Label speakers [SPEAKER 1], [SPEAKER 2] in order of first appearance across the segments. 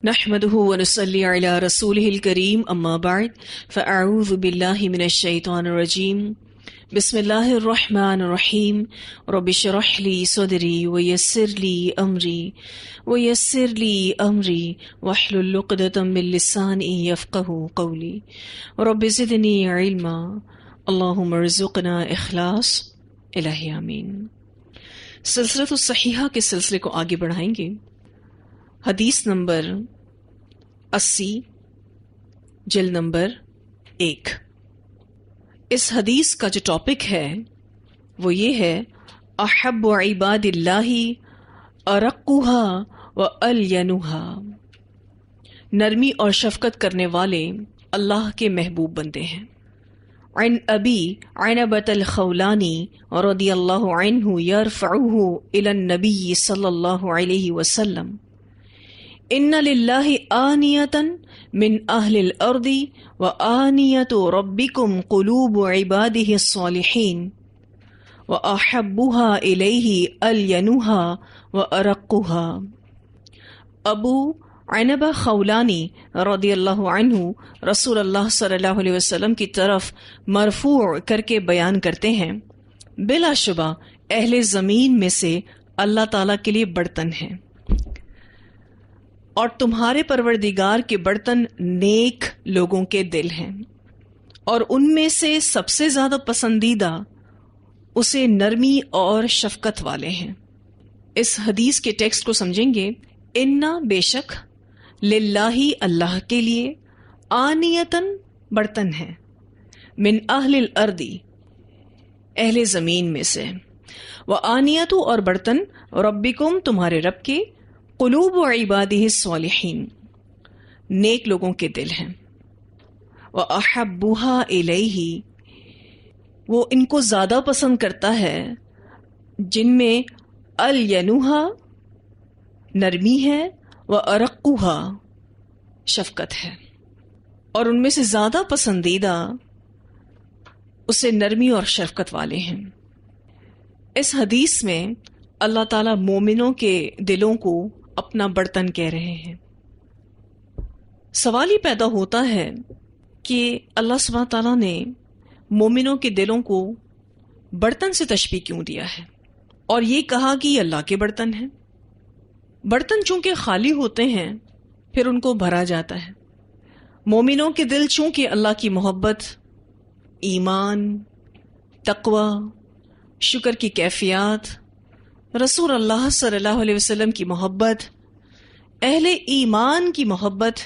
[SPEAKER 1] نحمده ونصلي على رسوله الكريم اما بعد فاعوذ بالله من الشيطان الرجيم بسم الله الرحمن الرحيم رب اشرح لي صدري ويسر لي امري واحلل عقدة من لساني يفقهوا قولي رب زدني علما اللهم ارزقنا اخلاص الہی آمین۔ سلسلۃ الصحیحہ کے سلسلے کو آگے بڑھائیں گے۔ حدیث نمبر 80، جلد نمبر 1۔ اس حدیث کا جو ٹاپک ہے وہ یہ ہے احب عباد اللہ ارقها و الینها، نرمی اور شفقت کرنے والے اللہ کے محبوب بندے ہیں۔ عن ابی عنبۃ الخولانی رضی اللہ عنہ یرفعہ الی النبی صلی اللہ علیہ وسلم ان للہ آنیۃ من اہل الارض وآنیۃ ربکم قلوب عبادہ الصالحین واحبها الیہ الینها وارقها۔ ابو عنبہ خولانی رضی اللہ عنہ رسول اللہ صلی اللہ علیہ وسلم کی طرف مرفوع کر کے بیان کرتے ہیں، بلا شبہ اہل زمین میں سے اللہ تعالیٰ کے لیے برتن ہیں، اور تمہارے پروردگار کے برتن نیک لوگوں کے دل ہیں، اور ان میں سے سب سے زیادہ پسندیدہ اسے نرمی اور شفقت والے ہیں۔ اس حدیث کے ٹیکسٹ کو سمجھیں گے۔ انا بے شک، للہ اللہ کے لیے، آنیتن برتن ہیں، من اہل الارض اہل زمین میں سے، وآنیت اور برتن ربکم تمہارے رب کے، قلوب و عبادہ الصالحین نیک لوگوں کے دل ہیں، وَأَحَبُّهَا إِلَيْهِ وہ ان کو زیادہ پسند کرتا ہے جن میں الینوہا نرمی ہے، وَأَرَقُّهَا شفقت ہے، اور ان میں سے زیادہ پسندیدہ اسے نرمی اور شفقت والے ہیں۔ اس حدیث میں اللہ تعالیٰ مومنوں کے دلوں کو اپنا برتن کہہ رہے ہیں۔ سوال یہ پیدا ہوتا ہے کہ اللہ سبحانہ تعالیٰ نے مومنوں کے دلوں کو برتن سے تشبیہ کیوں دیا ہے، اور یہ کہا کہ یہ اللہ کے برتن ہیں؟ برتن چونکہ خالی ہوتے ہیں پھر ان کو بھرا جاتا ہے۔ مومنوں کے دل چونکہ اللہ کی محبت، ایمان، تقوی، شکر کی کیفیات، رسول اللہ صلی اللہ علیہ وسلم کی محبت، اہل ایمان کی محبت،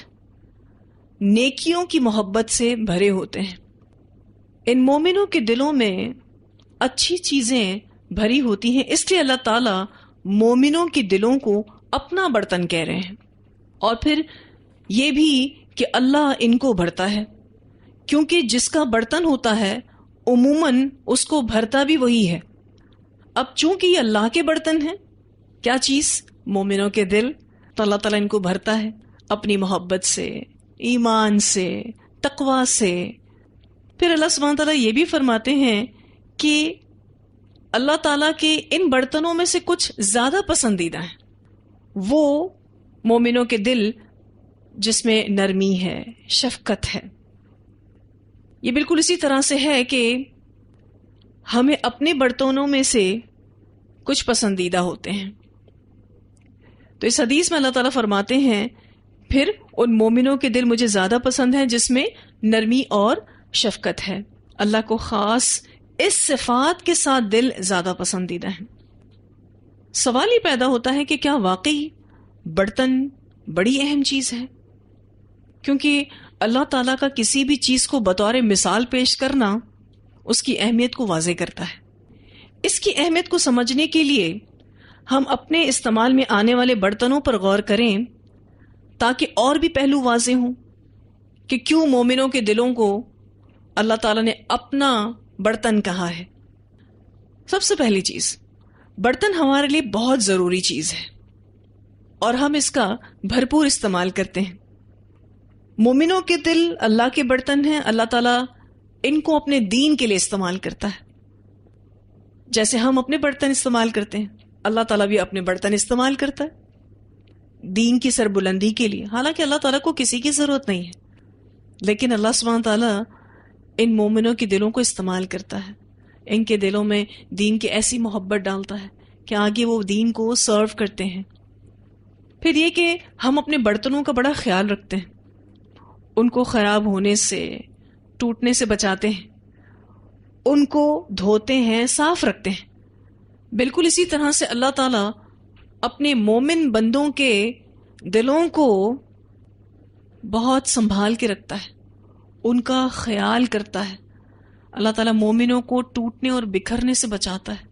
[SPEAKER 1] نیکیوں کی محبت سے بھرے ہوتے ہیں۔ ان مومنوں کے دلوں میں اچھی چیزیں بھری ہوتی ہیں، اس لیے اللہ تعالیٰ مومنوں کے دلوں کو اپنا برتن کہہ رہے ہیں۔ اور پھر یہ بھی کہ اللہ ان کو بھرتا ہے، کیونکہ جس کا برتن ہوتا ہے عموماً اس کو بھرتا بھی وہی ہے۔ اب چونکہ یہ اللہ کے برتن ہیں، کیا چیز؟ مومنوں کے دل، تو اللہ تعالیٰ ان کو بھرتا ہے اپنی محبت سے، ایمان سے، تقوی سے۔ پھر اللہ سبحانہ تعالیٰ یہ بھی فرماتے ہیں کہ اللہ تعالیٰ کے ان برتنوں میں سے کچھ زیادہ پسندیدہ ہیں، وہ مومنوں کے دل جس میں نرمی ہے، شفقت ہے۔ یہ بالکل اسی طرح سے ہے کہ ہمیں اپنے برتنوں میں سے کچھ پسندیدہ ہوتے ہیں۔ تو اس حدیث میں اللہ تعالیٰ فرماتے ہیں پھر ان مومنوں کے دل مجھے زیادہ پسند ہیں جس میں نرمی اور شفقت ہے۔ اللہ کو خاص اس صفات کے ساتھ دل زیادہ پسندیدہ ہیں۔ سوال یہ پیدا ہوتا ہے کہ کیا واقعی برتن بڑی اہم چیز ہے؟ کیونکہ اللہ تعالیٰ کا کسی بھی چیز کو بطور مثال پیش کرنا اس کی اہمیت کو واضح کرتا ہے۔ اس کی اہمیت کو سمجھنے کے لیے ہم اپنے استعمال میں آنے والے برتنوں پر غور کریں تاکہ اور بھی پہلو واضح ہوں کہ کیوں مومنوں کے دلوں کو اللہ تعالیٰ نے اپنا برتن کہا ہے۔ سب سے پہلی چیز، برتن ہمارے لیے بہت ضروری چیز ہے اور ہم اس کا بھرپور استعمال کرتے ہیں۔ مومنوں کے دل اللہ کے برتن ہیں، اللہ تعالیٰ ان کو اپنے دین کے لیے استعمال کرتا ہے۔ جیسے ہم اپنے برتن استعمال کرتے ہیں، اللہ تعالیٰ بھی اپنے برتن استعمال کرتا ہے۔ دین کی سربلندی کے لیے، حالانکہ اللہ تعالیٰ کو کسی کی ضرورت نہیں ہے، لیکن اللہ سبحانہ تعالیٰ ان مومنوں کے دلوں کو استعمال کرتا ہے، ان کے دلوں میں دین کی ایسی محبت ڈالتا ہے کہ آگے وہ دین کو سرو کرتے ہیں۔ پھر یہ کہ ہم اپنے برتنوں کا بڑا خیال رکھتے ہیں، ان کو خراب ہونے سے، ٹوٹنے سے بچاتے ہیں، ان کو دھوتے ہیں، صاف رکھتے ہیں۔ بالکل اسی طرح سے اللہ تعالیٰ اپنے مومن بندوں کے دلوں کو بہت سنبھال کے رکھتا ہے، ان کا خیال کرتا ہے۔ اللہ تعالیٰ مومنوں کو ٹوٹنے اور بکھرنے سے بچاتا ہے،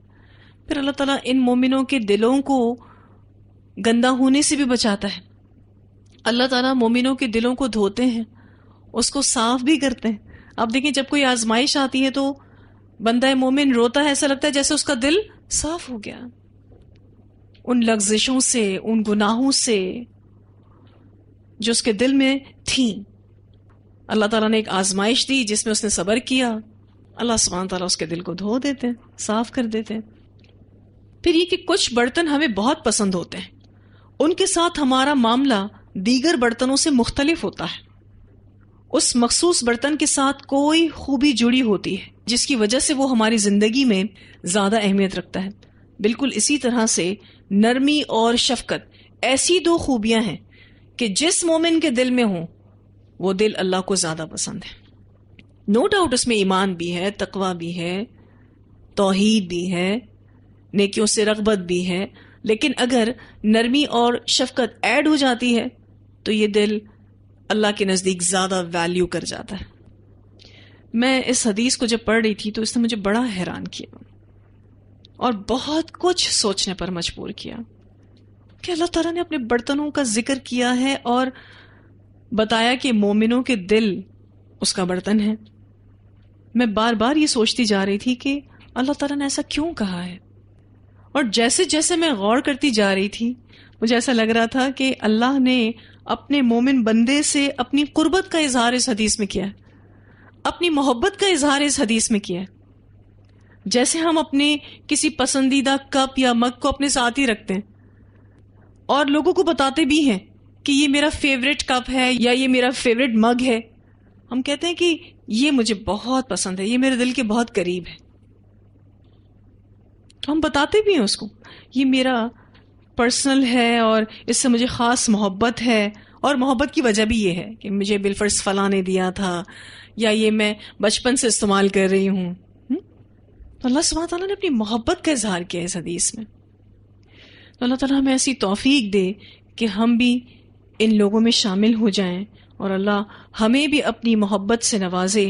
[SPEAKER 1] پھر اللہ تعالیٰ ان مومنوں کے دلوں کو گندا ہونے سے بھی بچاتا ہے۔ اللہ تعالیٰ مومنوں کے دلوں کو دھوتے ہیں، اس کو صاف بھی کرتے ہیں۔ آپ دیکھیں جب کوئی آزمائش آتی ہے تو بندہ مومن روتا ہے، ایسا لگتا ہے جیسے اس کا دل صاف ہو گیا، ان لغزشوں سے، ان گناہوں سے جو اس کے دل میں تھیں۔ اللہ تعالیٰ نے ایک آزمائش دی جس میں اس نے صبر کیا، اللہ سبحانہ تعالیٰ اس کے دل کو دھو دیتے ہیں، صاف کر دیتے ہیں۔ پھر یہ کہ کچھ برتن ہمیں بہت پسند ہوتے ہیں، ان کے ساتھ ہمارا معاملہ دیگر برتنوں سے مختلف ہوتا ہے۔ اس مخصوص برتن کے ساتھ کوئی خوبی جڑی ہوتی ہے جس کی وجہ سے وہ ہماری زندگی میں زیادہ اہمیت رکھتا ہے۔ بالکل اسی طرح سے نرمی اور شفقت ایسی دو خوبیاں ہیں کہ جس مومن کے دل میں ہوں وہ دل اللہ کو زیادہ پسند ہے۔ نو ڈاؤٹ اس میں ایمان بھی ہے، تقوی بھی ہے، توحید بھی ہے، نیکیوں سے رغبت بھی ہے، لیکن اگر نرمی اور شفقت ایڈ ہو جاتی ہے تو یہ دل اللہ کے نزدیک زیادہ ویلیو کر جاتا ہے۔ میں اس حدیث کو جب پڑھ رہی تھی تو اس نے مجھے بڑا حیران کیا اور بہت کچھ سوچنے پر مجبور کیا کہ اللہ تعالیٰ نے اپنے برتنوں کا ذکر کیا ہے اور بتایا کہ مومنوں کے دل اس کا برتن ہے۔ میں بار بار یہ سوچتی جا رہی تھی کہ اللہ تعالیٰ نے ایسا کیوں کہا ہے، اور جیسے جیسے میں غور کرتی جا رہی تھی مجھے ایسا لگ رہا تھا کہ اللہ نے اپنے مومن بندے سے اپنی قربت کا اظہار اس حدیث میں کیا ہے، اپنی محبت کا اظہار اس حدیث میں کیا ہے۔ جیسے ہم اپنے کسی پسندیدہ کپ یا مگ کو اپنے ساتھ ہی رکھتے ہیں اور لوگوں کو بتاتے بھی ہیں کہ یہ میرا فیوریٹ کپ ہے یا یہ میرا فیوریٹ مگ ہے، ہم کہتے ہیں کہ یہ مجھے بہت پسند ہے، یہ میرے دل کے بہت قریب ہے، ہم بتاتے بھی ہیں اس کو یہ میرا پرسنل ہے اور اس سے مجھے خاص محبت ہے، اور محبت کی وجہ بھی یہ ہے کہ مجھے بالفرض فلاں نے دیا تھا یا یہ میں بچپن سے استعمال کر رہی ہوں۔ تو اللہ سبحانہ تعالیٰ نے اپنی محبت کا اظہار کیا اس حدیث میں۔ تو اللہ تعالیٰ ہمیں ایسی توفیق دے کہ ہم بھی ان لوگوں میں شامل ہو جائیں اور اللہ ہمیں بھی اپنی محبت سے نوازے۔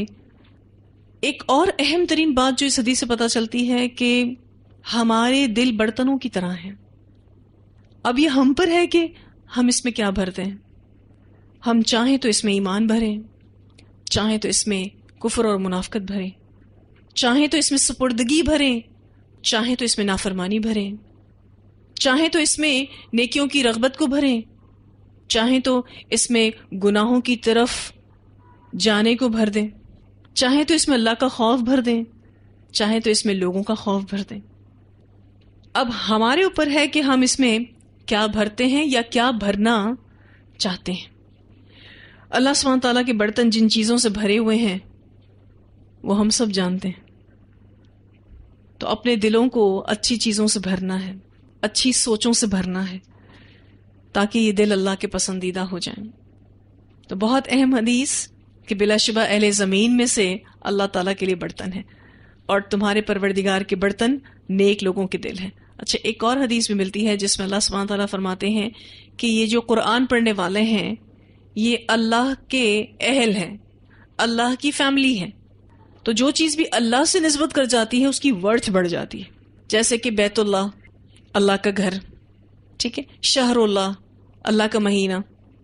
[SPEAKER 1] ایک اور اہم ترین بات جو اس حدیث سے پتہ چلتی ہے کہ ہمارے دل برتنوں کی طرح ہیں، اب یہ ہم پر ہے کہ ہم اس میں کیا بھرتے ہیں۔ ہم چاہیں تو اس میں ایمان بھریں، چاہیں تو اس میں کفر اور منافقت بھریں، چاہیں تو اس میں سپردگی بھریں، چاہیں تو اس میں نافرمانی بھریں، چاہیں تو اس میں نیکیوں کی رغبت کو بھریں، چاہیں تو اس میں گناہوں کی طرف جانے کو بھر دیں، چاہیں تو اس میں اللہ کا خوف بھر دیں، چاہیں تو اس میں لوگوں کا خوف بھر دیں۔ اب ہمارے اوپر ہے کہ ہم اس میں کیا بھرتے ہیں یا کیا بھرنا چاہتے ہیں۔ اللہ سبحانہ تعالیٰ کے برتن جن چیزوں سے بھرے ہوئے ہیں وہ ہم سب جانتے ہیں، تو اپنے دلوں کو اچھی چیزوں سے بھرنا ہے، اچھی سوچوں سے بھرنا ہے تاکہ یہ دل اللہ کے پسندیدہ ہو جائیں۔ تو بہت اہم حدیث کہ بلا شبہ اہل زمین میں سے اللہ تعالیٰ کے لیے برتن ہے اور تمہارے پروردگار کے برتن نیک لوگوں کے دل ہیں۔ اچھا، ایک اور حدیث بھی ملتی ہے جس میں اللہ سبحانہ تعالیٰ فرماتے ہیں کہ یہ جو قرآن پڑھنے والے ہیں یہ اللہ کے اہل ہیں، اللہ کی فیملی ہے، تو جو چیز بھی اللہ سے نسبت کر جاتی ہے اس کی ورتھ بڑھ جاتی ہے، جیسے کہ بیت اللہ اللہ کا گھر، ٹھیک ہے، شہر اللہ اللہ کا مہینہ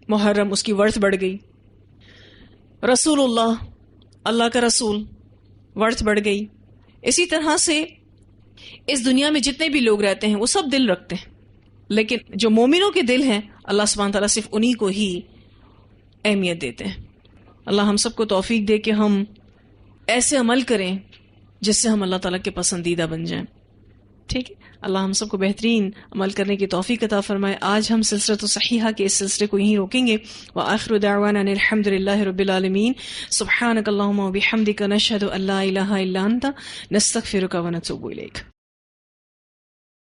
[SPEAKER 1] محرم، اس کی ورتھ بڑھ گئی، رسول اللہ اللہ کا رسول، ورتھ بڑھ گئی۔ اسی طرح سے اس دنیا میں جتنے بھی لوگ رہتے ہیں وہ سب دل رکھتے ہیں، لیکن جو مومنوں کے دل ہیں اللہ سبحانہ تعالیٰ صرف انہی کو ہی اہمیت دیتے ہیں۔ اللہ ہم سب کو توفیق دے کہ ہم ایسے عمل کریں جس سے ہم اللہ تعالیٰ کے پسندیدہ بن جائیں۔ ٹھیک ہے، اللہ ہم سب کو بہترین عمل کرنے کی توفیق عطا فرمائے. آج ہم سلسلۃ الصحیحہ کے اس سلسلے کو یہیں روکیں گے. وآخر دعوانا ان الحمد للہ رب العالمین. سبحانک اللہم وبحمدک نشہد ان لا الہ الا انت نستغفرک ونتوب الیک.